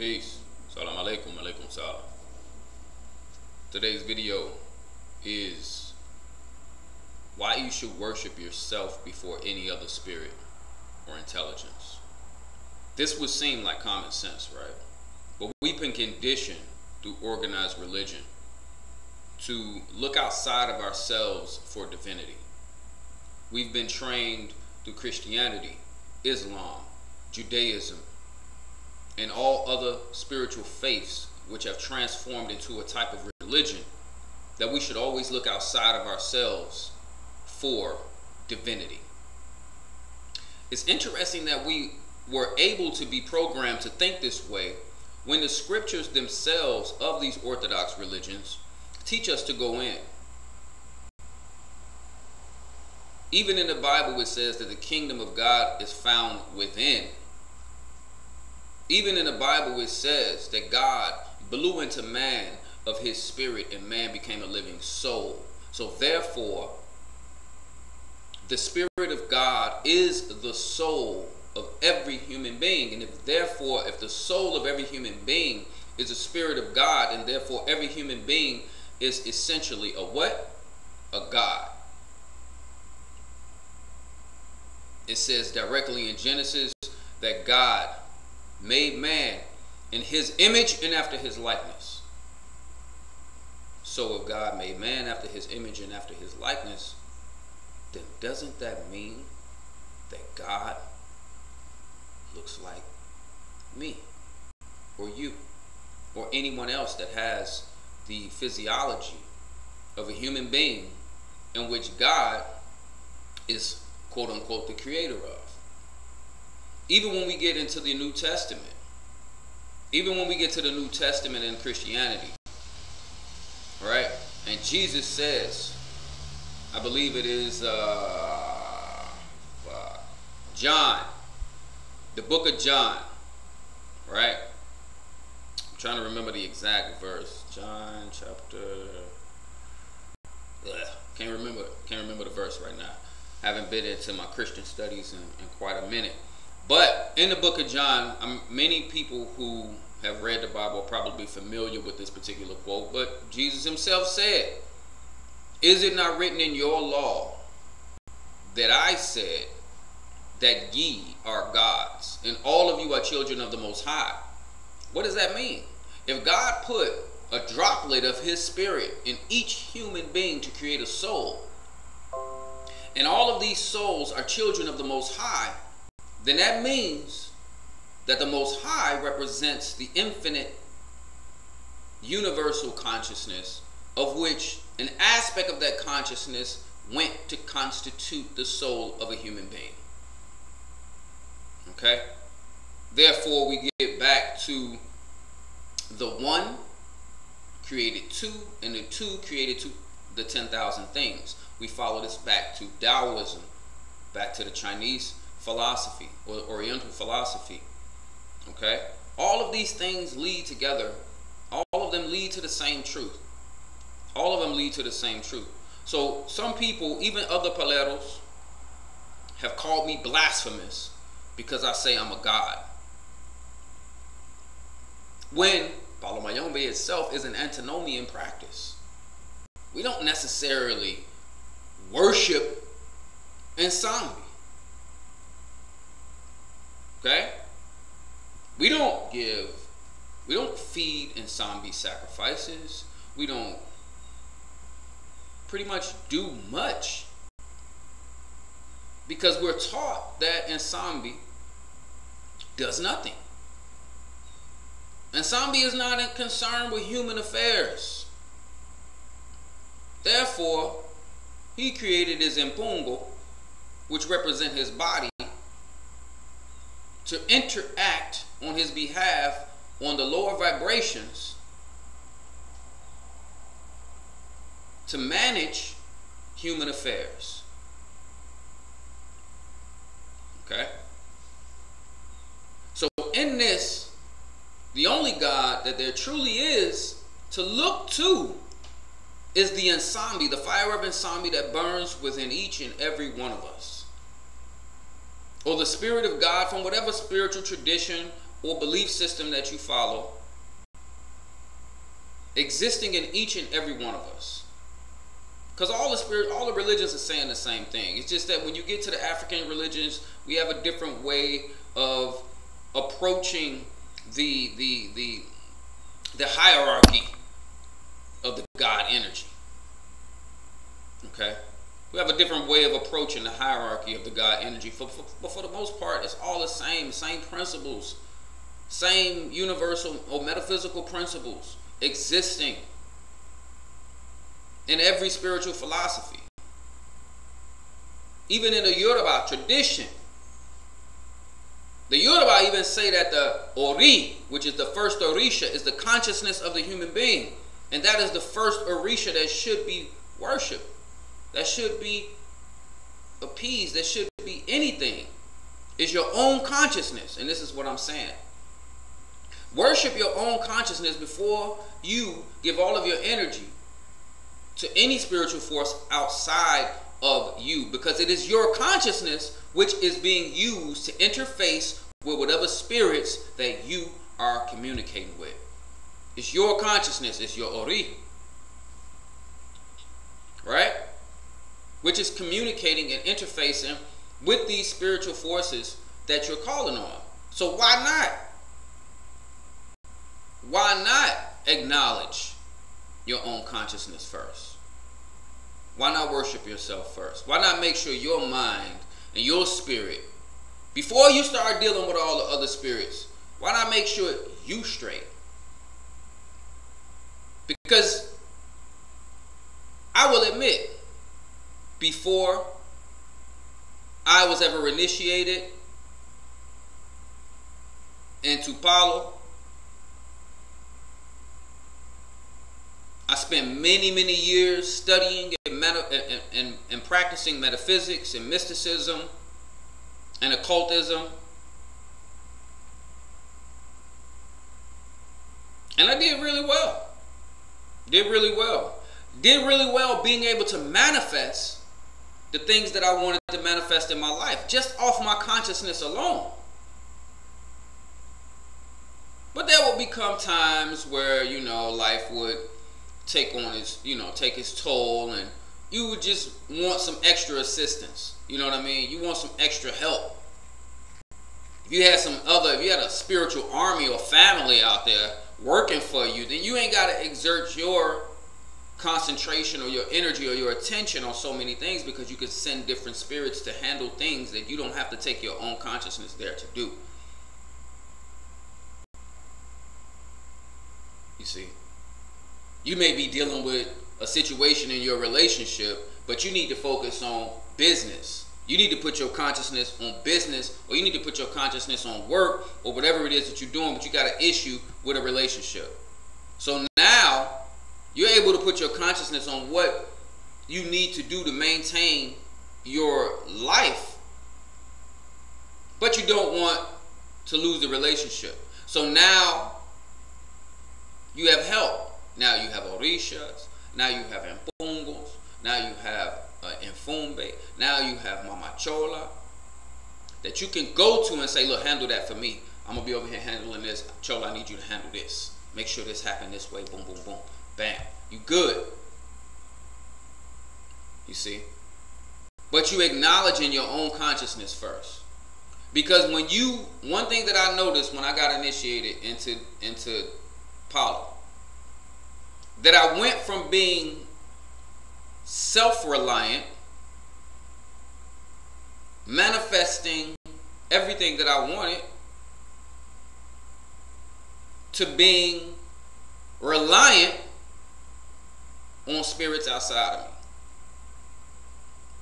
Peace. Salam alaikum, alaikum salam. Today's video is why you should worship yourself before any other spirit or intelligence. This would seem like common sense, right? But we've been conditioned through organized religion to look outside of ourselves for divinity. We've been trained through Christianity, Islam, Judaism, and all other spiritual faiths which have transformed into a type of religion that we should always look outside of ourselves for divinity. It's interesting that we were able to be programmed to think this way when the scriptures themselves of these orthodox religions teach us to go in. Even in the Bible it says that the kingdom of God is found within. Even in the Bible it says that God blew into man of his spirit and man became a living soul. So therefore, the Spirit of God is the soul of every human being. And if the soul of every human being is the Spirit of God, and therefore every human being is essentially a what? A God. It says directly in Genesis that God made man in his image and after his likeness. So if God made man after his image and after his likeness, then doesn't that mean that God looks like me or you or anyone else that has the physiology of a human being in which God is quote unquote the creator of? Even when we get into the New Testament, even when we get to the New Testament in Christianity, right? And Jesus says, I believe it is John, the book of John, right? I'm trying to remember the exact verse. John chapter, can't remember the verse right now. Haven't been into my Christian studies in quite a minute. But in the book of John, many people who have read the Bible are probably familiar with this particular quote, but Jesus himself said, "Is it not written in your law that I said that ye are gods, and all of you are children of the Most High?" What does that mean? If God put a droplet of his spirit in each human being to create a soul, and all of these souls are children of the Most High, then that means that the Most High represents the infinite universal consciousness, of which an aspect of that consciousness went to constitute the soul of a human being. Okay? Therefore, we get back to the one created two, and the two created the 10,000 things. We follow this back to Taoism, back to the Chinese philosophy or Oriental philosophy. Okay? All of these things lead together. All of them lead to the same truth. All of them lead to the same truth. So some people, even other paleros, have called me blasphemous because I say I'm a god. When Palo Mayombe itself is an antinomian practice. We don't necessarily worship Nsambi. Okay? We don't feed Nsambi sacrifices. We don't pretty much do much because we're taught that Nsambi does nothing. Nsambi is not concerned with human affairs. Therefore, he created his impungo, which represent his body, to interact on his behalf on the lower vibrations to manage human affairs. Okay? So in this, the only God that there truly is to look to is the Nsambi, the fire of Nsambi that burns within each and every one of us. Or the Spirit of God from whatever spiritual tradition or belief system that you follow existing in each and every one of us. Because all the religions are saying the same thing. It's just that when you get to the African religions, we have a different way of approaching the hierarchy of the God energy. Okay? We have a different way of approaching the hierarchy of the God energy. But for the most part, it's all the same principles, same universal or metaphysical principles existing in every spiritual philosophy. Even in the Yoruba tradition, the Yoruba even say that the Ori, which is the first Orisha, is the consciousness of the human being. And that is the first Orisha that should be worshipped, that should be appeased, that should be anything. It's your own consciousness. And this is what I'm saying. Worship your own consciousness before you give all of your energy to any spiritual force outside of you, because it is your consciousness which is being used to interface with whatever spirits that you are communicating with. It's your consciousness, it's your Ori, right? Which is communicating and interfacing with these spiritual forces that you're calling on. So why not? Why not acknowledge your own consciousness first? Why not worship yourself first? Why not make sure your mind and your spirit, before you start dealing with all the other spirits, why not make sure you straight? Because I will admit, before I was ever initiated into Palo, I spent many years studying and practicing metaphysics and mysticism and occultism. And I did really well. Did really well being able to manifest the things that I wanted to manifest in my life, just off my consciousness alone. But there would become times where, life would take its toll, and you would just want some extra assistance. You know what I mean? You want some extra help. If you had a spiritual army or family out there working for you, then you ain't got to exert your concentration or your energy or your attention on so many things, because you can send different spirits to handle things that you don't have to take your own consciousness there to do. You see? You may be dealing with a situation in your relationship, but you need to focus on business. You need to put your consciousness on business, or you need to put your consciousness on work, or whatever it is that you're doing, but you got an issue with a relationship. So now you're able to put your consciousness on what you need to do to maintain your life, but you don't want to lose the relationship. So now you have help. Now you have Orishas. Now you have Impungos. Now you have Infumbe. Now you have Mama Chola that you can go to and say, look, handle that for me. I'm going to be over here handling this. Chola, I need you to handle this. Make sure this happened this way. Boom, boom, boom. Bam. You good. You see? But you acknowledging your own consciousness first. Because one thing that I noticed when I got initiated into Palo, that I went from being self-reliant, manifesting everything that I wanted, to being reliant on spirits outside of me.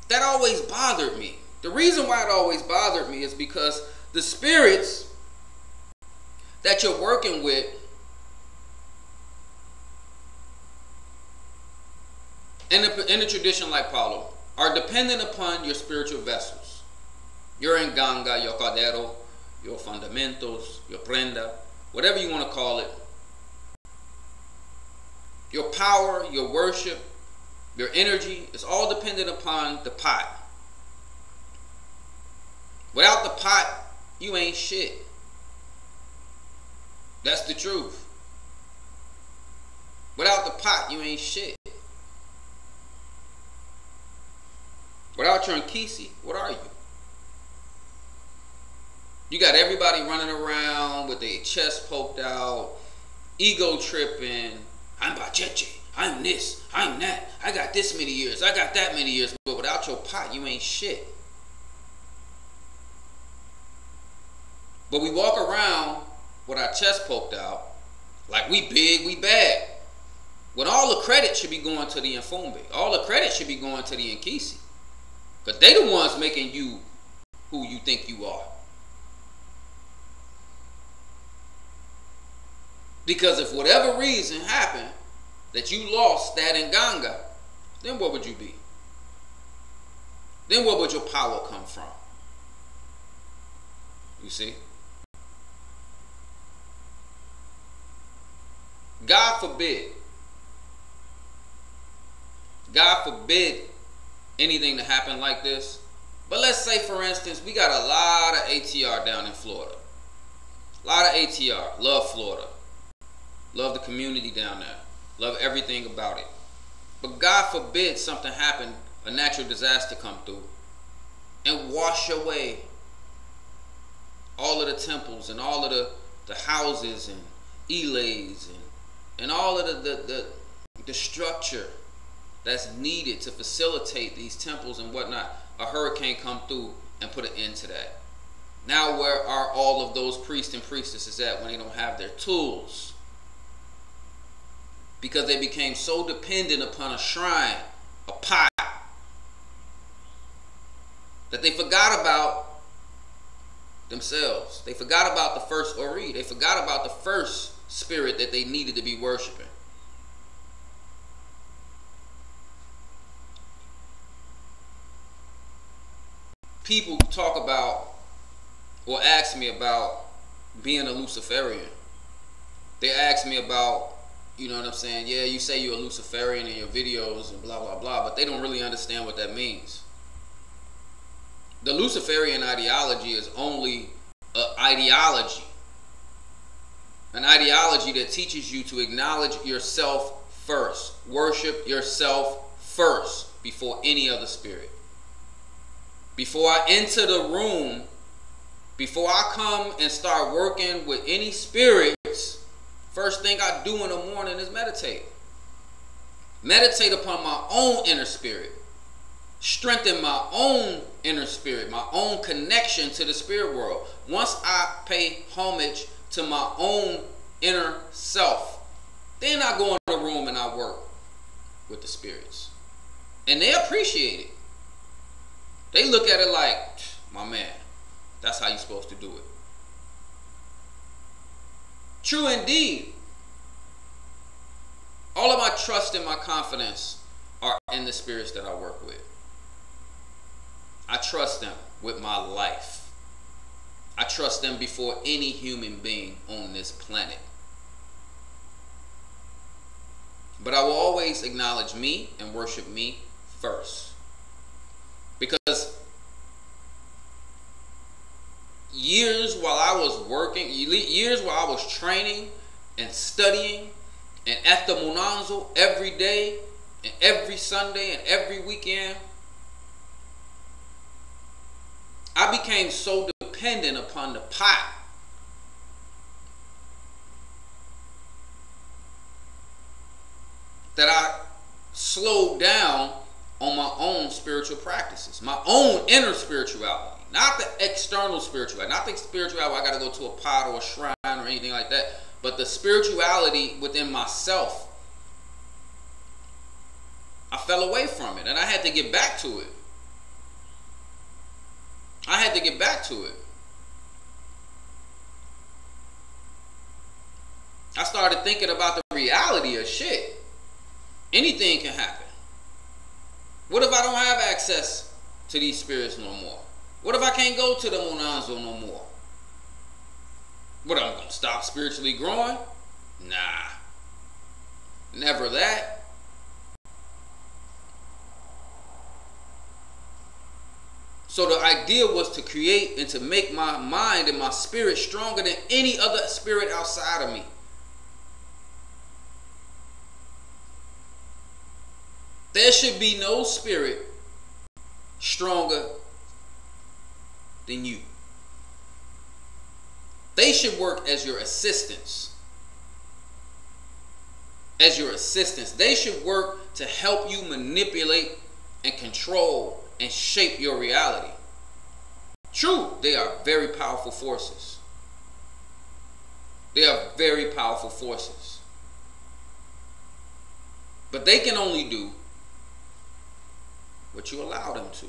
That always bothered me. The reason why it always bothered me is because the spirits that you're working with in a tradition like Palo are dependent upon your spiritual vessels. Your Nganga, your Cordero, your Fundamentos, your Prenda, whatever you want to call it. Your power, your worship, your energy is all dependent upon the pot. Without the pot, you ain't shit. That's the truth. Without the pot, you ain't shit. Without your Nkisi, what are you? You got everybody running around with their chest poked out, ego tripping. I'm Bacheche. I'm this. I'm that. I got this many years. I got that many years. But without your pot, you ain't shit. But we walk around with our chest poked out like we big, we bad. When all the credit should be going to the Infumbe. All the credit should be going to the Nkisi. Because they the ones making you who you think you are. Because if whatever reason happened that you lost that Nganga, then what would you be? Then where would your power come from? You see? God forbid anything to happen like this. But let's say, for instance, we got a lot of ATR down in Florida. A lot of ATR. Love Florida. Love the community down there. Love everything about it. But God forbid something happen, a natural disaster come through, and wash away all of the temples and all of the houses and elays and all of the structure that's needed to facilitate these temples and whatnot. A hurricane come through and put an end to that. Now where are all of those priests and priestesses at when they don't have their tools? Because they became so dependent upon a shrine, a pot, that they forgot about themselves. They forgot about the first Ori. They forgot about the first spirit that they needed to be worshiping. People talk about or ask me about being a Luciferian. They ask me about, you know what I'm saying? Yeah, you say you're a Luciferian in your videos and blah, blah, blah, but they don't really understand what that means. The Luciferian ideology is only an ideology. An ideology that teaches you to acknowledge yourself first. Worship yourself first before any other spirit. Before I enter the room, before I come and start working with any spirits, first thing I do in the morning is meditate. Meditate upon my own inner spirit. Strengthen my own inner spirit, my own connection to the spirit world. Once I pay homage to my own inner self, then I go in the room and I work with the spirits. And they appreciate it. They look at it like, my man, that's how you're supposed to do it. True indeed. All of my trust and my confidence are in the spirits that I work with. I trust them with my life. I trust them before any human being on this planet. But I will always acknowledge me and worship me first. Because years while I was working, years while I was training and studying and at the Munanzo every day and every Sunday and every weekend, I became so dependent upon the pot that I slowed down on my own spiritual practices, my own inner spirituality, not the external spirituality, not the spirituality I got to go to a pot or a shrine or anything like that, but the spirituality within myself. I fell away from it and I had to get back to it. I had to get back to it. I started thinking about the reality of shit. Anything can happen. What if I don't have access to these spirits no more? What if I can't go to the Munanzo no more? What, I'm going to stop spiritually growing? Nah. Never that. So the idea was to create and to make my mind and my spirit stronger than any other spirit outside of me. There should be no spirit stronger than you. They should work as your assistants. As your assistants. They should work to help you manipulate and control and shape your reality. True, they are very powerful forces. They are very powerful forces. But they can only do what you allow them to.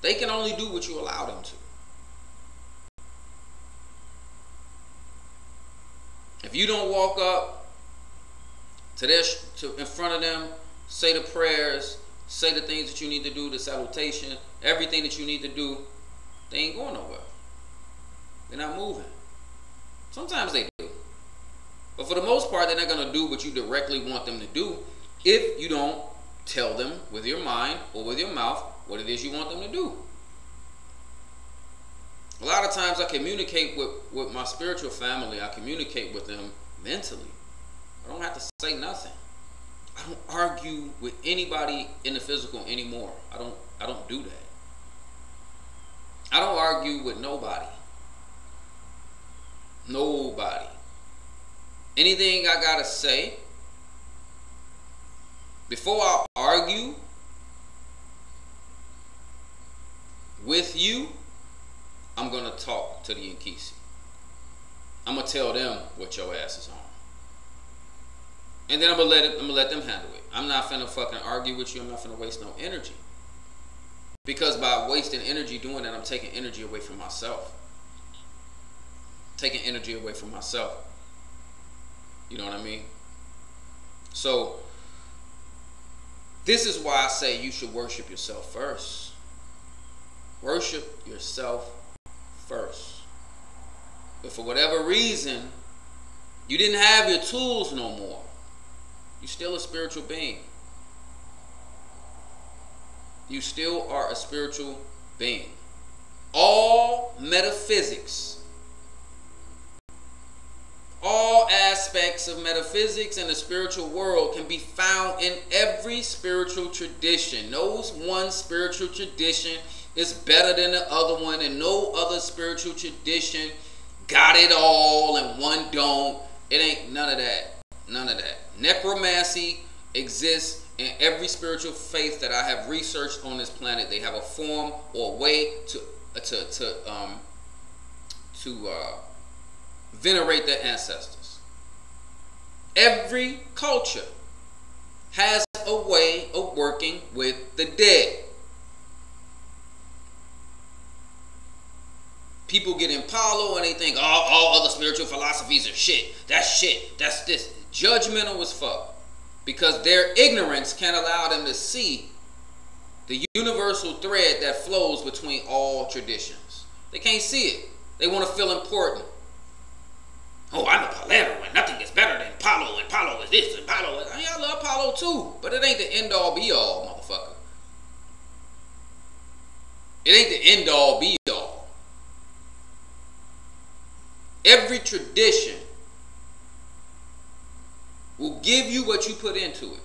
They can only do what you allow them to. If you don't walk up to in front of them, say the prayers, say the things that you need to do, the salutation, everything that you need to do, they ain't going nowhere. They're not moving. Sometimes they do. But for the most part, they're not going to do what you directly want them to do if you don't tell them with your mind or with your mouth what it is you want them to do. A lot of times I communicate with my spiritual family. I communicate with them mentally. I don't have to say nothing. I don't argue with anybody in the physical anymore. I don't do that. I don't argue with nobody. Nobody. Anything I gotta say, before I argue with you, I'm going to talk to the Nkisi. I'm going to tell them what your ass is on. And then I'm going to let them handle it. I'm not finna fucking argue with you. I'm not finna waste no energy. Because by wasting energy doing that, I'm taking energy away from myself. Taking energy away from myself. You know what I mean? So, this is why I say you should worship yourself first. Worship yourself first. But for whatever reason, you didn't have your tools no more. You're still a spiritual being. You still are a spiritual being. All metaphysics, all aspects of metaphysics and the spiritual world can be found in every spiritual tradition. No one spiritual tradition is better than the other one, and no other spiritual tradition got it all and one don't. It ain't none of that. None of that. Necromancy exists in every spiritual faith that I have researched on this planet. They have a form or a way to venerate their ancestors. Every culture has a way of working with the dead. People get in Palo and they think all other spiritual philosophies are shit. That's shit. That's this. Judgmental as fuck. Because their ignorance can't allow them to see the universal thread that flows between all traditions. They can't see it. They want to feel important. Oh, I'm a Palero and nothing is better than Palo, and Palo is this and Palo is... I mean, I love Palo too, but it ain't the end all be all, motherfucker. It ain't the end all be all. Every tradition will give you what you put into it.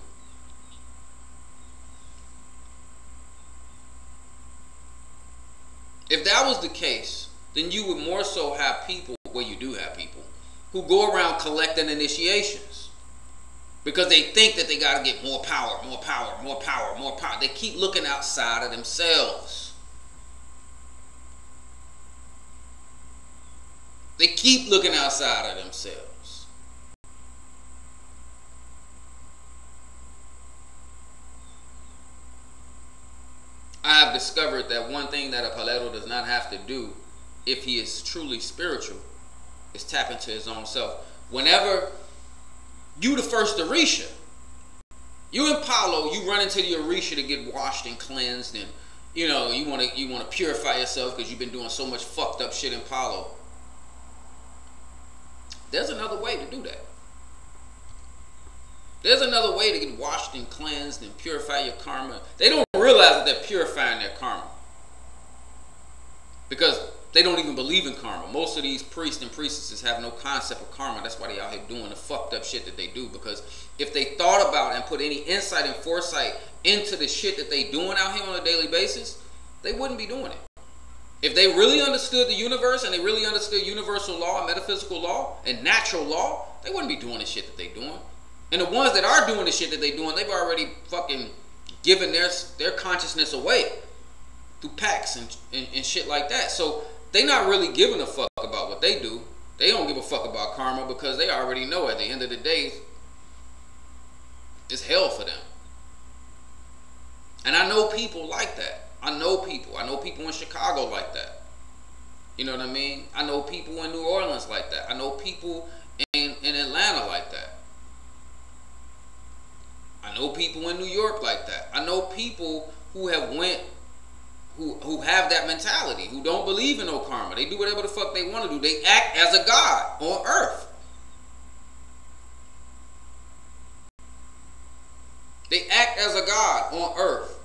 If that was the case, then you would more so have people, well, you do have people, who go around collecting initiations. Because they think that they got to get more power, more power, more power, more power. They keep looking outside of themselves. They keep looking outside of themselves. I have discovered that one thing that a Palero does not have to do if he is truly spiritual is tap into his own self. Whenever you the first Orisha, you in Palo, you run into the Orisha to get washed and cleansed, and you know you want to purify yourself because you've been doing so much fucked up shit in Palo. There's another way to do that. There's another way to get washed and cleansed and purify your karma. They don't realize realize that they're purifying their karma. Because they don't even believe in karma. Most of these priests and priestesses have no concept of karma. That's why they out here doing the fucked up shit that they do. Because if they thought about and put any insight and foresight into the shit that they doing out here on a daily basis, they wouldn't be doing it. If they really understood the universe and they really understood universal law, metaphysical law, and natural law, they wouldn't be doing the shit that they doing. And the ones that are doing the shit that they doing, they've already fucking given their consciousness away through pacts and shit like that. So they not really giving a fuck about what they do. They don't give a fuck about karma because they already know at the end of the day, it's hell for them. And I know people like that. I know people in Chicago like that. You know what I mean? I know people in New Orleans like that. I know people in Atlanta like that. I know people in New York like that. I know people who have who have that mentality, who don't believe in no karma. They do whatever the fuck they want to do. They act as a god on earth. They act as a god on earth.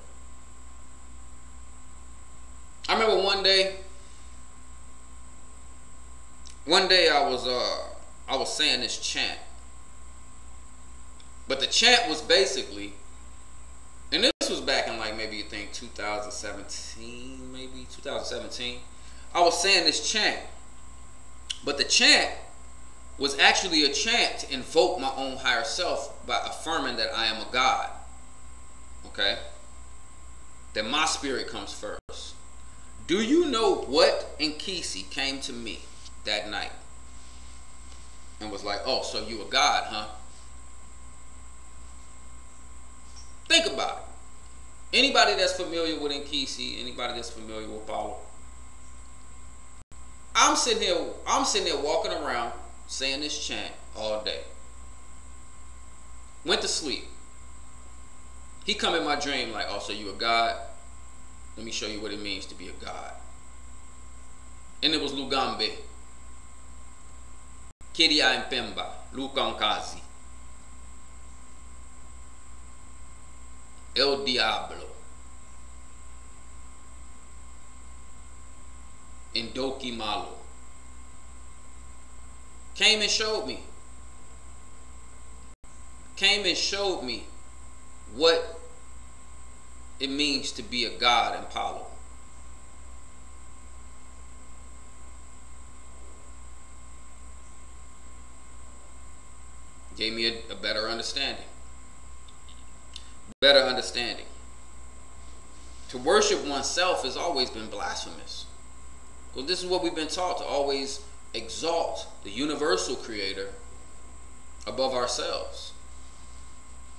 I remember one day I was saying this chant. But the chant was basically, and this was back in like maybe you think 2017, maybe 2017. I was saying this chant. But the chant was actually a chant to invoke my own higher self by affirming that I am a God. Okay? That my spirit comes first. Do you know what Nkisi came to me that night and was like, oh, so you a God, huh? Think about it. Anybody that's familiar with Nkisi, anybody that's familiar with Paulo, I'm sitting there walking around saying this chant all day. Went to sleep. He come in my dream like, oh, so you a God? Let me show you what it means to be a God. And it was Lugambe. Kiria Mpemba. Lukankazi. El Diablo. Indoki Malo. Came and showed me. Came and showed me what it means to be a God in Palo. Gave me a better understanding. Better understanding. To worship oneself has always been blasphemous. Because this is what we've been taught, to always exalt the universal creator above ourselves.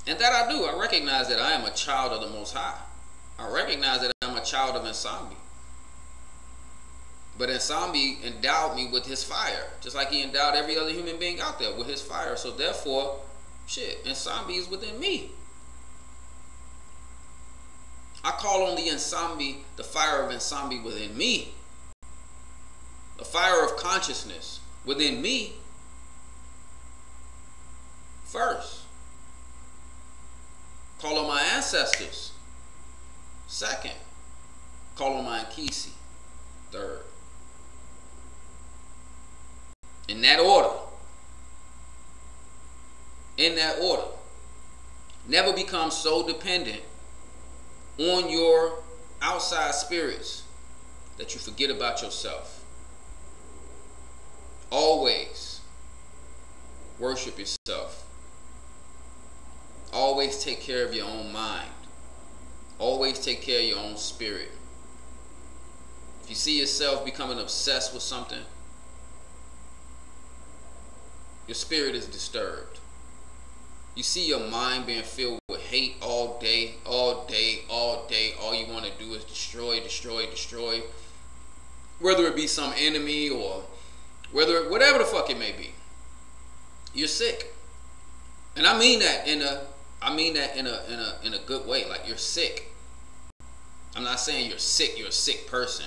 And that I do. I recognize that I am a child of the Most High. I recognize that I'm a child of Nsambi. But Nsambi endowed me with his fire, just like he endowed every other human being out there with his fire. So therefore, shit, Nsambi is within me. I call on the Nsambi, the fire of Nsambi within me. The fire of consciousness within me first. Call on my ancestors. Second. Call on my Nkisi. Third. In that order. In that order. Never become so dependent on your outside spirits that you forget about yourself. Always worship yourself. Always take care of your own mind. Always take care of your own spirit. If you see yourself becoming obsessed with something, your spirit is disturbed. You see your mind being filled with hate all day, all day, all day. All you want to do is destroy, destroy, destroy. Whether it be some enemy or whatever the fuck it may be. You're sick. And I mean that in a good way. Like, you're sick. I'm not saying you're sick, you're a sick person,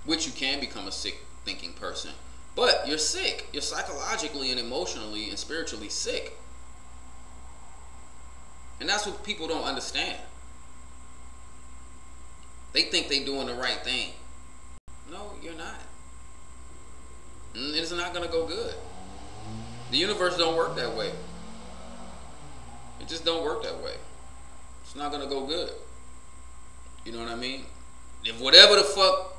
which you can become a sick thinking person. But you're sick. You're psychologically and emotionally and spiritually sick. And that's what people don't understand. They think they doing the right thing. No, you're not. It's not gonna go good. The universe don't work that way. It just don't work that way. It's not gonna go good. You know what I mean? If whatever the fuck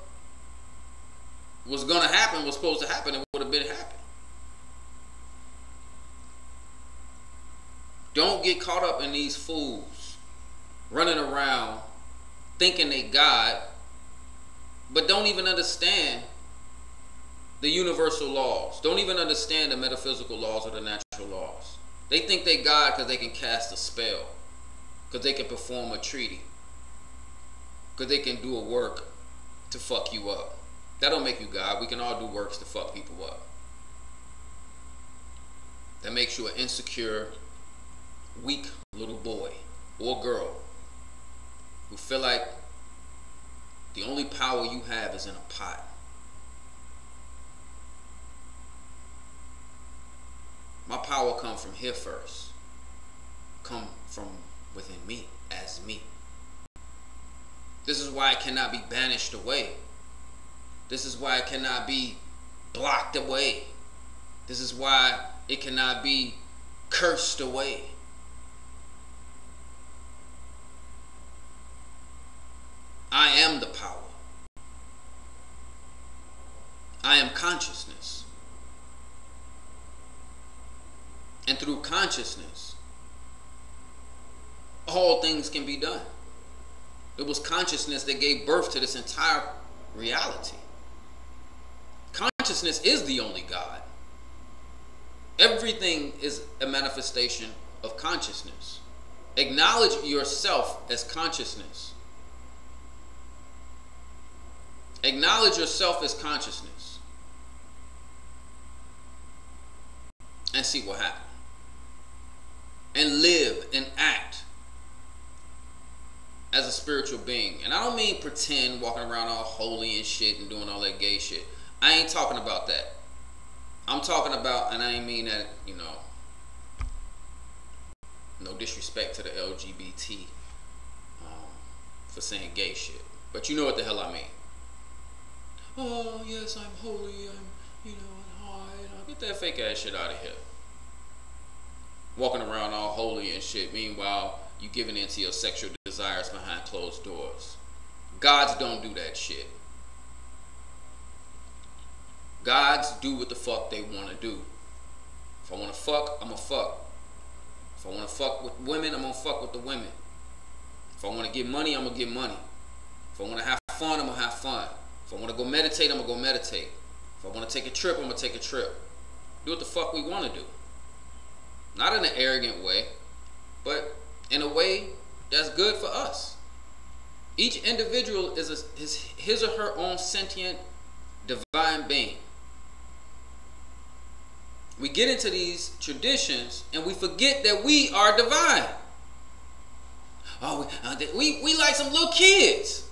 was gonna happen was supposed to happen, it would have been happening. Don't get caught up in these fools running around thinking they God, but don't even understand the universal laws. Don't even understand the metaphysical laws or the natural laws. They think they God because they can cast a spell, because they can perform a treaty, because they can do a work to fuck you up. That don't make you God. We can all do works to fuck people up. That makes you an insecure, weak little boy or girl who feel like the only power you have is in a pot. My power comes from here first. Come from within me, as me. This is why it cannot be banished away. This is why it cannot be blocked away. This is why it cannot be cursed away. I am the power. I am consciousness. And through consciousness, all things can be done. It was consciousness that gave birth to this entire reality. Consciousness is the only God. Everything is a manifestation of consciousness. Acknowledge yourself as consciousness. Acknowledge yourself as consciousness. And see what happens. And live and act as a spiritual being. And I don't mean pretend, walking around all holy and shit and doing all that gay shit. I ain't talking about that. I'm talking about, and I ain't mean that, you know, no disrespect to the LGBT for saying gay shit. But you know what the hell I mean. Oh, yes, I'm holy, I'm, and high. Get that fake ass shit out of here. Walking around all holy and shit. Meanwhile, you giving in to your sexual desires behind closed doors. Gods don't do that shit. Gods do what the fuck they want to do. If I want to fuck, I'm going to fuck. If I want to fuck with women, I'm going to fuck with the women. If I want to get money, I'm going to get money. If I want to have fun, I'm going to have fun. If I want to go meditate, I'm going to go meditate. If I want to take a trip, I'm going to take a trip. Do what the fuck we want to do. Not in an arrogant way, but in a way that's good for us. Each individual is his or her own sentient divine being. We get into these traditions and we forget that we are divine. Oh, we like some little kids.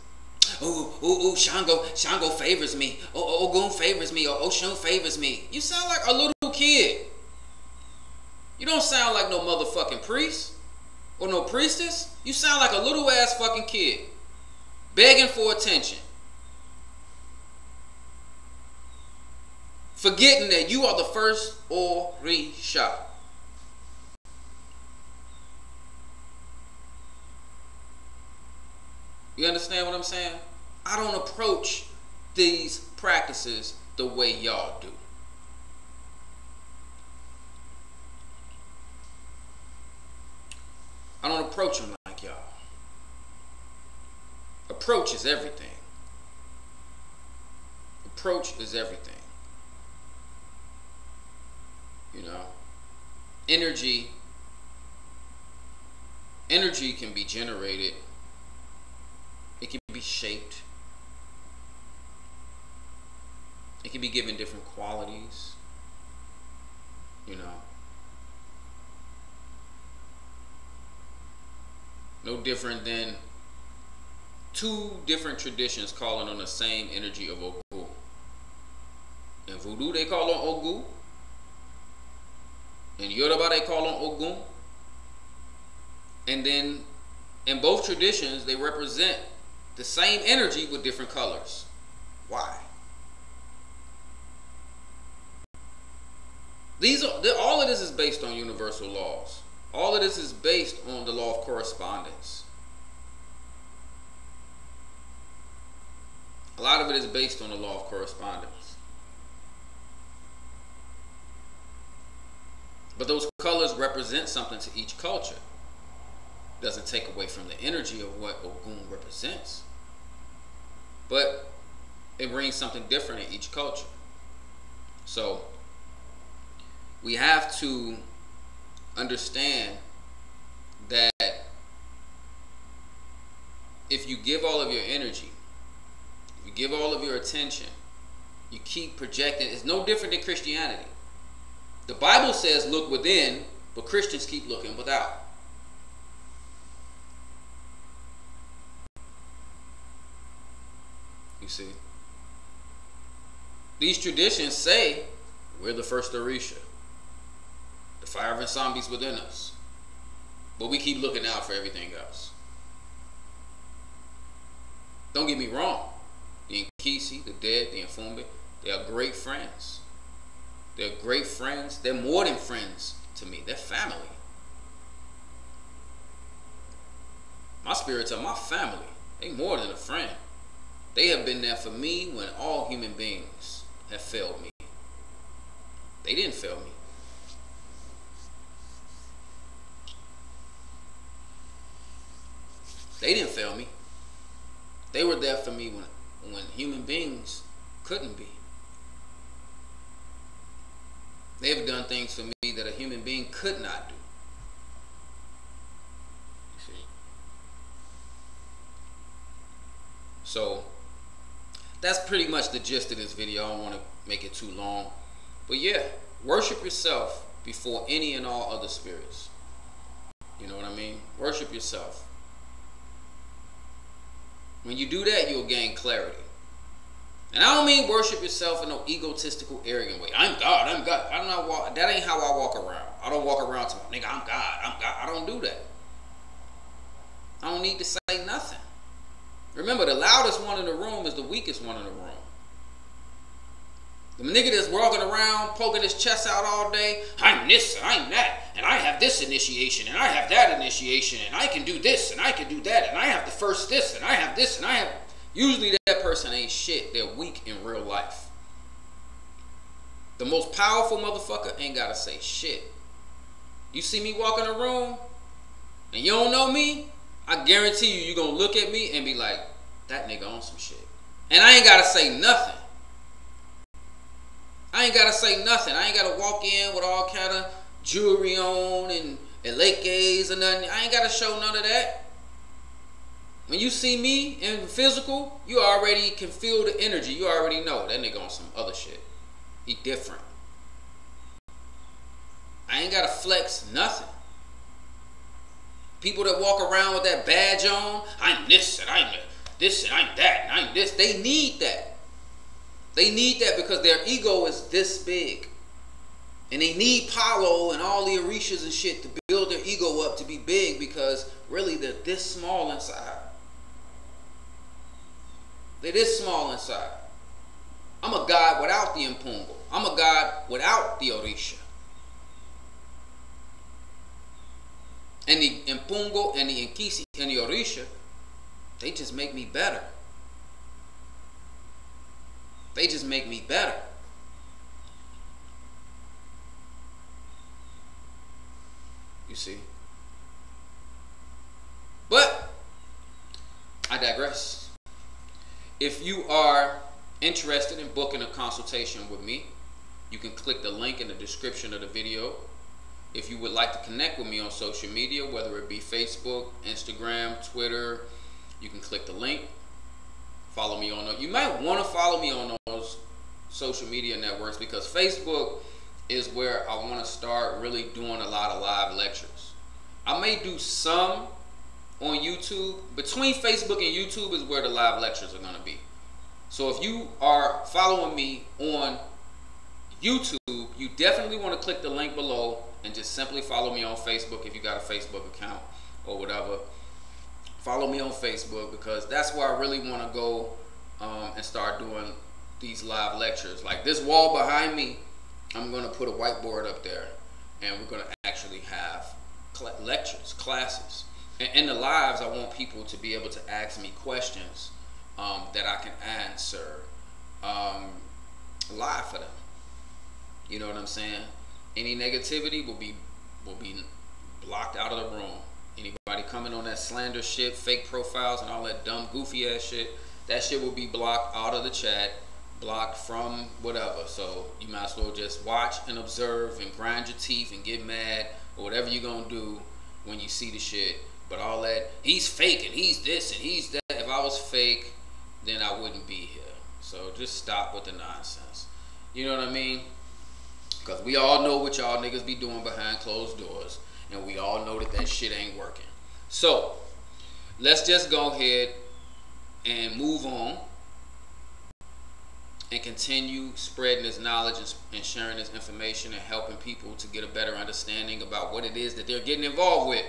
Oh, Shango favors me. Oh, Ogun favors me. Oh, Oshun favors me. You sound like a little kid. You don't sound like no motherfucking priest or no priestess. You sound like a little ass fucking kid begging for attention. Forgetting that you are the first Orisha. You understand what I'm saying? I don't approach these practices the way y'all do. I don't approach them like y'all. Approach is everything. Approach is everything. You know, energy can be generated. It can be shaped. It can be given different qualities. You know, no different than two different traditions calling on the same energy of Ogu. In Voodoo, they call on Ogu. In Yoruba, they call on Ogun. And then in both traditions, they represent the same energy with different colors. Why? All of this is based on universal laws. All of this is based on the law of correspondence. A lot of it is based on the law of correspondence. But those colors represent something to each culture. Doesn't take away from the energy of what Ogun represents. But it brings something different in each culture. So we have to understand that if you give all of your energy, you give all of your attention, you keep projecting, it's no different than Christianity. The Bible says look within, but Christians keep looking without. You see? These traditions say we're the first Orisha. The fire of zombies within us. But we keep looking out for everything else. Don't get me wrong. The Nkisi, the dead, the Infumbe, they are great friends. They're great friends. They're more than friends to me. They're family. My spirits are my family. They're more than a friend. They have been there for me when all human beings have failed me. They didn't fail me. They didn't fail me. They were there for me when human beings couldn't be. They have done things for me that a human being could not do. See? So that's pretty much the gist of this video. I don't want to make it too long. But yeah, worship yourself before any and all other spirits. You know what I mean? Worship yourself. When you do that, you'll gain clarity. And I don't mean worship yourself in no egotistical, arrogant way. I'm God, I'm God. That ain't how I walk around. I don't walk around to my nigga, I'm God, I'm God. I don't do that. I don't need to say nothing. Remember, the loudest one in the room is the weakest one in the room. The nigga that's walking around, poking his chest out all day, I'm this and I'm that, and I have this initiation, and I have that initiation, and I can do this, and I can do that, and I have the first this, and I have this, and I have... Usually that person ain't shit. They're weak in real life. The most powerful motherfucker ain't gotta say shit. You see me walk in a room, and you don't know me, I guarantee you, you're gonna look at me and be like, that nigga on some shit. And I ain't gotta say nothing. I ain't gotta say nothing. I ain't gotta walk in with all kind of jewelry on and lake gaze or nothing. I ain't gotta show none of that. When you see me in physical, you already can feel the energy. You already know that nigga on some other shit. He different. I ain't gotta flex nothing. People that walk around with that badge on, I'm this and I'm this and I'm that and I'm this. They need that. They need that because their ego is this big. And they need Palo and all the Orishas and shit to build their ego up to be big because really they're this small inside. They're this small inside. I'm a god without the Impungo. I'm a god without the Orisha. And the Impungo and the Nkisi and the Orisha, they just make me better. They just make me better. You see? But I digress. If you are interested in booking a consultation with me, you can click the link in the description of the video. If you would like to connect with me on social media, whether it be Facebook, Instagram, Twitter, you can click the link. Follow me on those. You might want to follow me on those social media networks because Facebook is where I want to start really doing a lot of live lectures. I may do some on YouTube. Between Facebook and YouTube is where the live lectures are going to be. So if you are following me on YouTube, you definitely want to click the link below and just simply follow me on Facebook if you got a Facebook account or whatever. Follow me on Facebook, because that's where I really want to go and start doing these live lectures. Like this wall behind me, I'm going to put a whiteboard up there, and we're going to actually have lectures, classes. And in the lives, I want people to be able to ask me questions that I can answer live for them. You know what I'm saying? Any negativity will be blocked out of the room. Anybody coming on that slander shit, fake profiles and all that dumb goofy ass shit, that shit will be blocked out of the chat, blocked from whatever. So you might as well just watch and observe and grind your teeth and get mad or whatever you're gonna do when you see the shit. But all that, he's fake and he's this and he's that. If I was fake, then I wouldn't be here. So just stop with the nonsense. You know what I mean? Because we all know what y'all niggas be doing behind closed doors. And we all know that shit ain't working. So let's just go ahead and move on and continue spreading this knowledge and sharing this information and helping people to get a better understanding about what it is that they're getting involved with.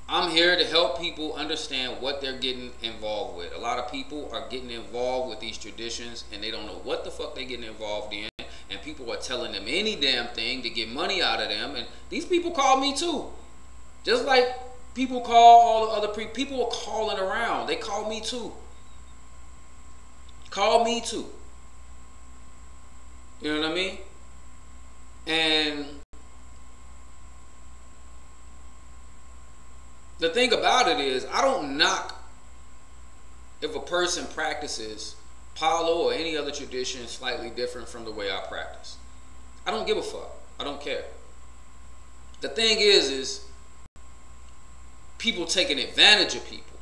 I'm here to help people understand what they're getting involved with. A lot of people are getting involved with these traditions and they don't know what the fuck they're getting involved in. And people are telling them any damn thing to get money out of them. And these people call me too. Just like people call all the other people are calling around. They call me too. Call me too. You know what I mean? And the thing about it is, I don't knock if a person practices Palo or any other tradition slightly different from the way I practice. I don't give a fuck. I don't care. The thing is people taking advantage of people.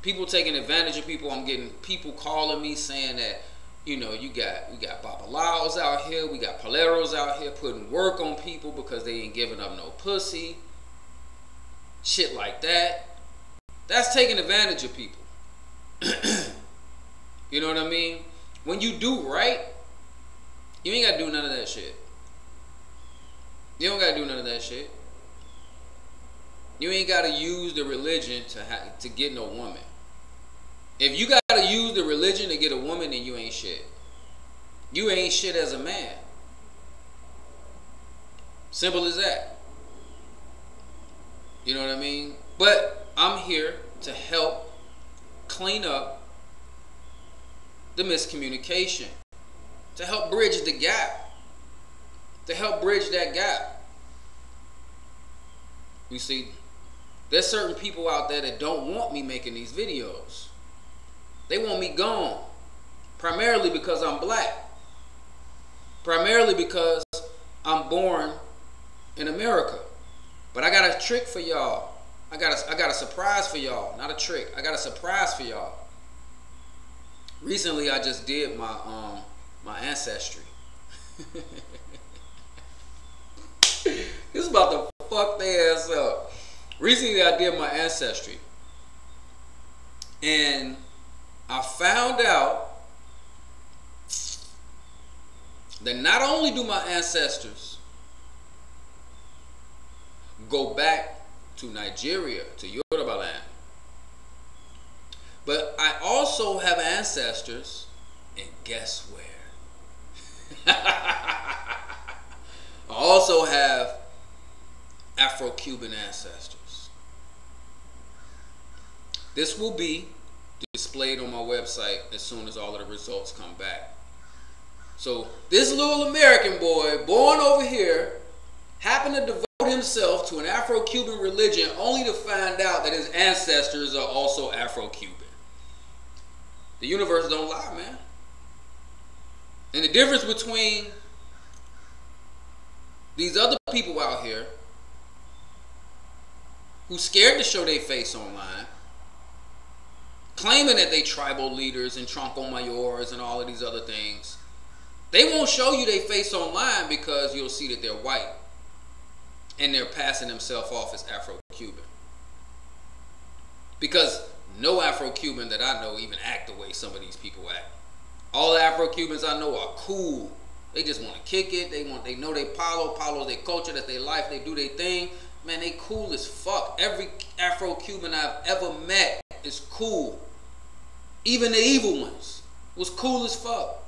People taking advantage of people. I'm getting people calling me saying that, you know, we got babalaos out here, we got paleros out here putting work on people because they ain't giving up no pussy. Shit like that. That's taking advantage of people. You know what I mean? When you do right, you ain't got to do none of that shit. You don't got to do none of that shit. You ain't got to use the religion to get no woman. If you got to use the religion to get a woman, then you ain't shit. You ain't shit as a man. Simple as that. You know what I mean? But I'm here to help clean up the miscommunication, to help bridge the gap, to help bridge that gap. You see, there's certain people out there that don't want me making these videos. They want me gone, primarily because I'm black, primarily because I'm born in America. But I got a trick for y'all. I got a surprise for y'all. Not a trick. I got a surprise for y'all. Recently, I just did my my ancestry. This is about to fuck their ass up. Recently, I did my ancestry, and I found out that not only do my ancestors go back to Nigeria, to Yoruba land, but I also have ancestors, and guess where? I also have Afro-Cuban ancestors. This will be displayed on my website as soon as all of the results come back. So this little American boy born over here happened to devote himself to an Afro-Cuban religion only to find out that his ancestors are also Afro-Cuban. The universe don't lie, man. And the difference between these other people out here who scared to show their face online, claiming that they tribal leaders and Tronco Mayors and all of these other things, they won't show you their face online because you'll see that they're white and they're passing themselves off as Afro-Cuban. Because no Afro-Cuban that I know even act the way some of these people act. All the Afro-Cubans I know are cool. They just want to kick it. They know they Palo's their culture, that's their life. They do their thing. man, they cool as fuck. Every Afro-Cuban I've ever met is cool. Even the evil ones was cool as fuck.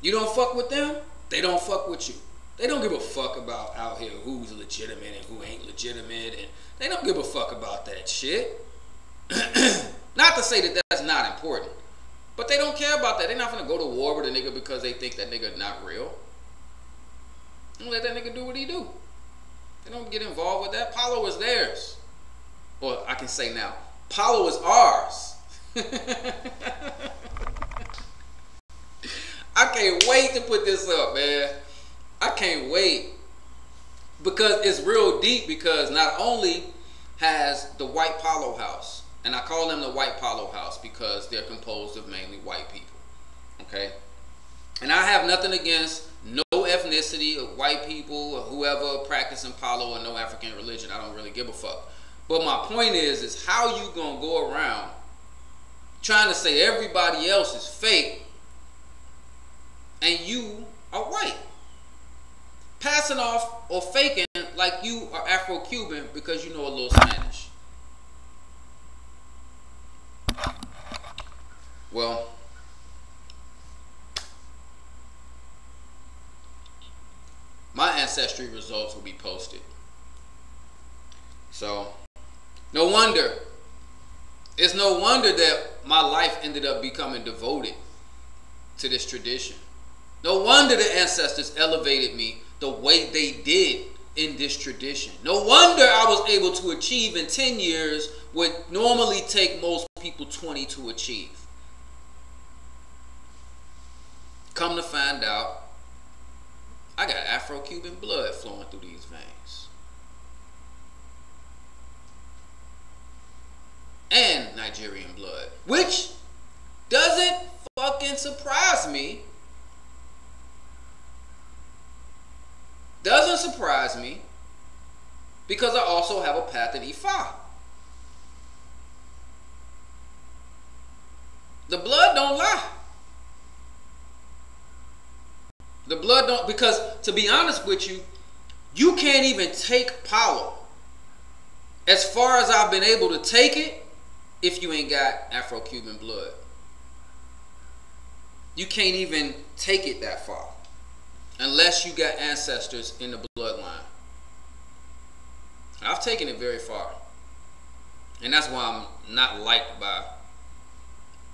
You don't fuck with them, they don't fuck with you. They don't give a fuck about out here who's legitimate and who ain't legitimate, and they don't give a fuck about that shit. Not to say that that's not important, but they don't care about that. They're not gonna go to war with a nigga because they think that nigga not real. Don't let that nigga do what he do. They don't get involved with that. Paulo is theirs. Or I can say now, Paulo is ours. I can't wait to put this up, man. I can't wait. Because it's real deep, because not only has the White Paulo House, and I call them the White Paulo House because they're composed of mainly white people. Okay? And I have nothing against no ethnicity of white people or whoever practicing Paulo or no African religion. I don't really give a fuck. But my point is how you gonna go around trying to say everybody else is fake and you are white? Passing off or faking like you are Afro-Cuban because you know a little Spanish. Well, my ancestry results will be posted. So, no wonder. It's no wonder that my life ended up becoming devoted to this tradition. No wonder the ancestors elevated me the way they did in this tradition. No wonder I was able to achieve in 10 years what normally take most people 20 to achieve. Come to find out, I got Afro-Cuban blood flowing through these veins. And Nigerian blood. Which doesn't fucking surprise me. Doesn't surprise me. Because I also have a path in Ifa. The blood don't lie. The blood don't, because to be honest with you, you can't even take power as far as I've been able to take it if you ain't got Afro-Cuban blood. You can't even take it that far unless you got ancestors in the bloodline. I've taken it very far. And that's why I'm not liked by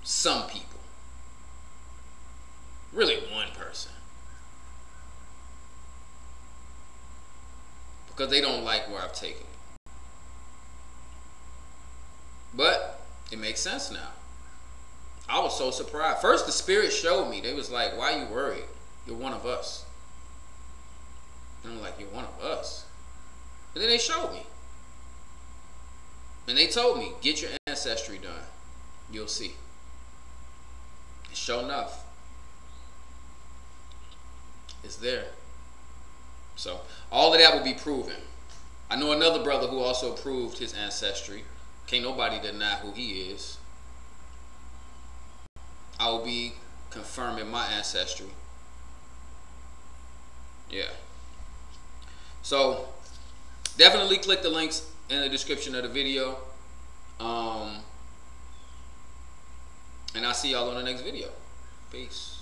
some people. Really one person. Because they don't like where I've taken it. But it makes sense now. I was so surprised. First, the spirit showed me. They was like, why are you worried? You're one of us. And I'm like, you're one of us? And then they showed me. And they told me, get your ancestry done. You'll see. And sure enough, it's there. So, all of that will be proven. I know another brother who also proved his ancestry. Can't nobody deny who he is. I will be confirming my ancestry. Yeah. So, definitely click the links in the description of the video. And I'll see y'all on the next video. Peace.